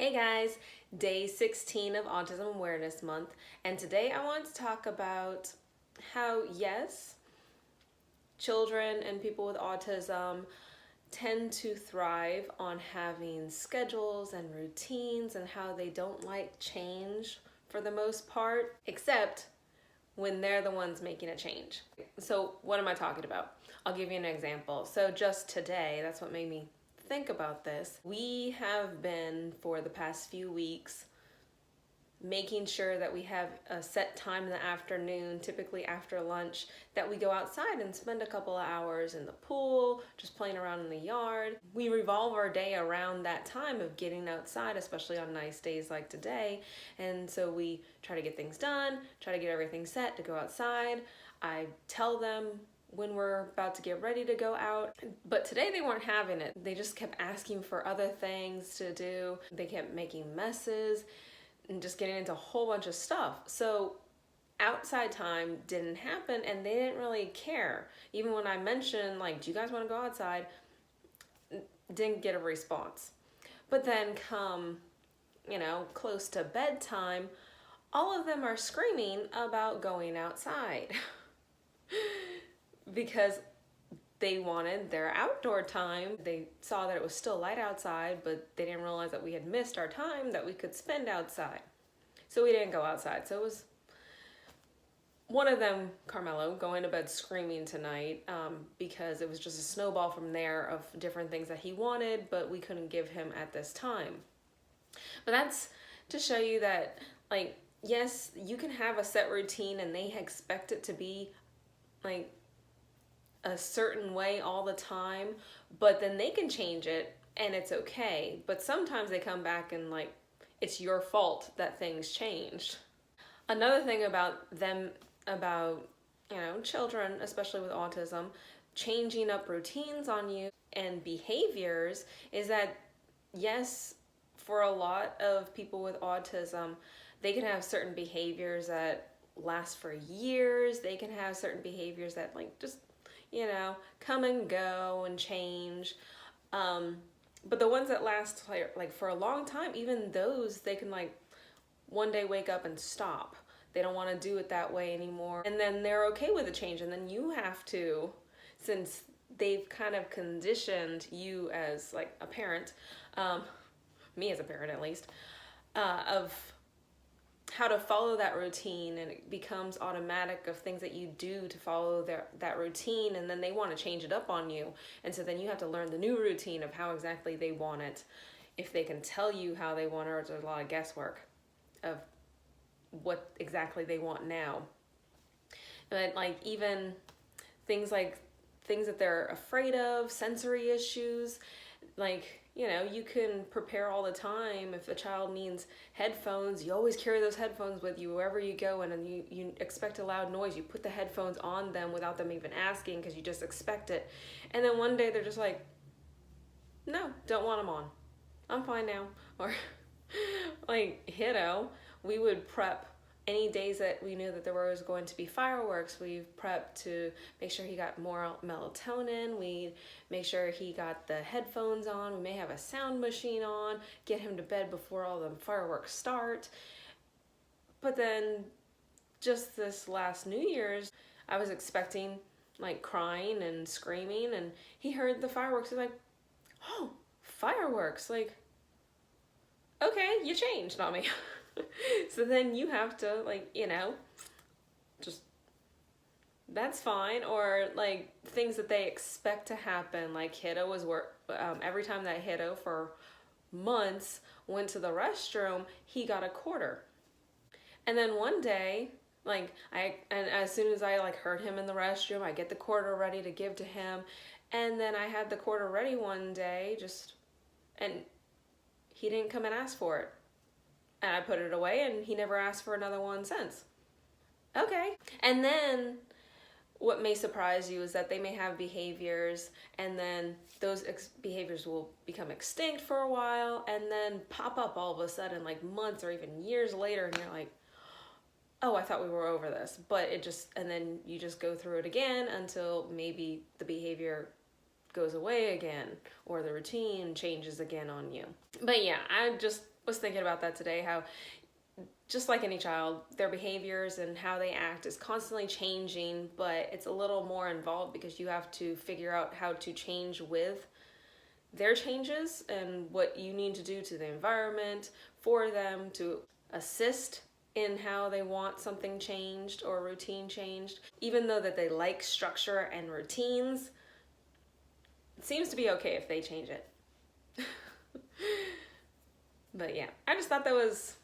Hey guys, day 16 of Autism Awareness Month, and today I want to talk about how, yes, children and people with autism tend to thrive on having schedules and routines and how they don't like change for the most part, except when they're the ones making a change. So what am I talking about? I'll give you an example. So just today, that's what made me think about this. We have been, for the past few weeks, making sure that we have a set time in the afternoon, typically after lunch, that we go outside and spend a couple of hours in the pool, just playing around in the yard. We revolve our day around that time of getting outside, especially on nice days like today. And so we try to get things done, try to get everything set to go outside. I tell them when we're about to get ready to go out. But today they weren't having it. They just kept asking for other things to do. They kept making messes and just getting into a whole bunch of stuff. So outside time didn't happen and they didn't really care. Even when I mentioned, like, do you guys want to go outside? Didn't get a response. But then come, close to bedtime, all of them are screaming about going outside. Because they wanted their outdoor time. They saw that it was still light outside, but they didn't realize that we had missed our time that we could spend outside. So we didn't go outside. So it was one of them, Carmelo, going to bed screaming tonight because it was just a snowball from there of different things that he wanted, but we couldn't give him at this time. But that's to show you that, like, yes, you can have a set routine and they expect it to be like a certain way all the time, but then they can change it and it's okay. But sometimes they come back and, like, it's your fault that things changed. Another thing about them, about, children, especially with autism, changing up routines on you and behaviors is that, yes, for a lot of people with autism, they can have certain behaviors that last for years. They can have certain behaviors that, like, just come and go and change. But the ones that last like for a long time, even those, they can, like, one day wake up and stop. They don't want to do it that way anymore. And then they're okay with the change. And then you have to, since they've kind of conditioned you as, like, a parent, me as a parent at least, of how to follow that routine, and it becomes automatic of things that you do to follow that routine, and then they want to change it up on you, and so then you have to learn the new routine of how exactly they want it, if they can tell you how they want it, or there's a lot of guesswork of what exactly they want now. But, like, even things that they're afraid of, sensory issues, like, you can prepare all the time. If a child needs headphones, you always carry those headphones with you wherever you go, and then you expect a loud noise. You put the headphones on them without them even asking because you just expect it. And then one day they're just like, no, don't want them on. I'm fine now. Or like we would prep any days that we knew that there was going to be fireworks. We prepped to make sure he got more melatonin. We make sure he got the headphones on. We may have a sound machine on, get him to bed before all the fireworks start. But then just this last New Year's, I was expecting, like, crying and screaming, and he heard the fireworks. He's like, oh, fireworks. Like, okay, you changed on me. So then you have to, like, just, that's fine. Or, like, things that they expect to happen, like Hiddo was every time that Hiddo for months went to the restroom, he got a quarter. And then one day, like, and as soon as I, like, heard him in the restroom, I get the quarter ready to give to him, and then I had the quarter ready one day, and he didn't come and ask for it. And I put it away, and he never asked for another one since. Okay. And then what may surprise you is that they may have behaviors, and then those behaviors will become extinct for a while, and then pop up all of a sudden, like months or even years later, and you're like, oh, I thought we were over this. But and then you just go through it again until maybe the behavior goes away again, or the routine changes again on you. But yeah, I just was thinking about that today, how just like any child, their behaviors and how they act is constantly changing, but it's a little more involved because you have to figure out how to change with their changes and what you need to do to the environment for them to assist in how they want something changed or routine changed. Even though that they like structure and routines, it seems to be okay if they change it. But yeah, I just thought that was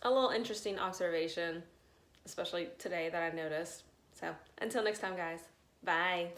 a little interesting observation, especially today, that I noticed. So until next time, guys, bye.